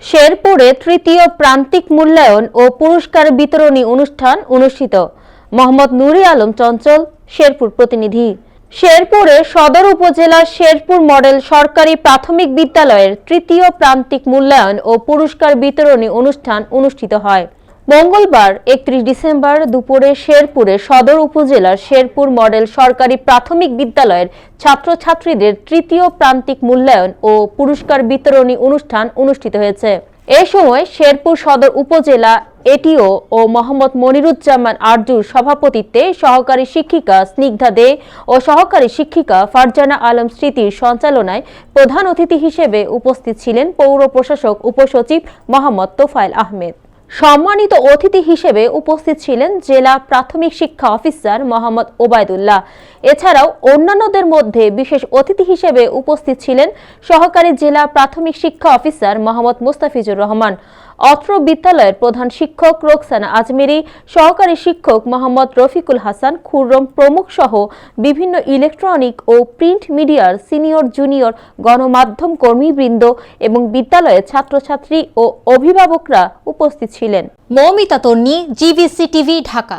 শেরপুরে তৃতীয় প্রান্তিক মূল্যায়ন ও পুরস্কার বিতরণী অনুষ্ঠান অনুষ্ঠিত। মোহাম্মদ নুরি আলম চঞ্চল, শেরপুর প্রতিনিধি। শেরপুরে সদর উপজেলার শেরপুর মডেল সরকারি প্রাথমিক বিদ্যালয়ের তৃতীয় প্রান্তিক মূল্যায়ন ও পুরস্কার বিতরণী অনুষ্ঠান অনুষ্ঠিত হয়। মঙ্গলবার 31 ডিসেম্বর দুপুরে শেরপুরে সদর উপজেলার শেরপুর মডেল সরকারি প্রাথমিক বিদ্যালয়ের ছাত্রছাত্রীদের তৃতীয় প্রান্তিক মূল্যায়ন ও পুরস্কার বিতরণী অনুষ্ঠান অনুষ্ঠিত হয়েছে। এ সময় শেরপুর সদর উপজেলা এটিও ও মোহাম্মদ মনিরুজ্জামান আরজুর সভাপতিত্বে সহকারী শিক্ষিকা স্নিগ্ধা দে ও সহকারী শিক্ষিকা ফারজানা আলম স্মৃতির সঞ্চালনায় প্রধান অতিথি হিসেবে উপস্থিত ছিলেন পৌর প্রশাসক উপসচিব মোহাম্মদ তোফায়েল আহমেদ। সম্মানিত অতিথি হিসেবে উপস্থিত ছিলেন জেলা প্রাথমিক শিক্ষা অফিসার মোহাম্মদ ওবায়দুল্লাহ। এছাড়াও অন্যান্যদের মধ্যে বিশেষ অতিথি হিসেবে উপস্থিত ছিলেন সহকারী জেলা প্রাথমিক শিক্ষা অফিসার মোহাম্মদ মুস্তাফিজুর রহমান, অত্র বিদ্যালয়ের প্রধান শিক্ষক রোকসানা আজমেরি, সহকারী শিক্ষক মোহাম্মদ রফিকুল হাসান খুররম প্রমুখ সহ বিভিন্ন ইলেকট্রনিক ও প্রিন্ট মিডিয়ার সিনিয়র জুনিয়র গণমাধ্যম কর্মীবৃন্দ এবং বিদ্যালয়ের ছাত্রছাত্রী ও অভিভাবকরা উপস্থিত ছিলেন। মৌমিতা তন্নি, জিবিসি টিভি, ঢাকা।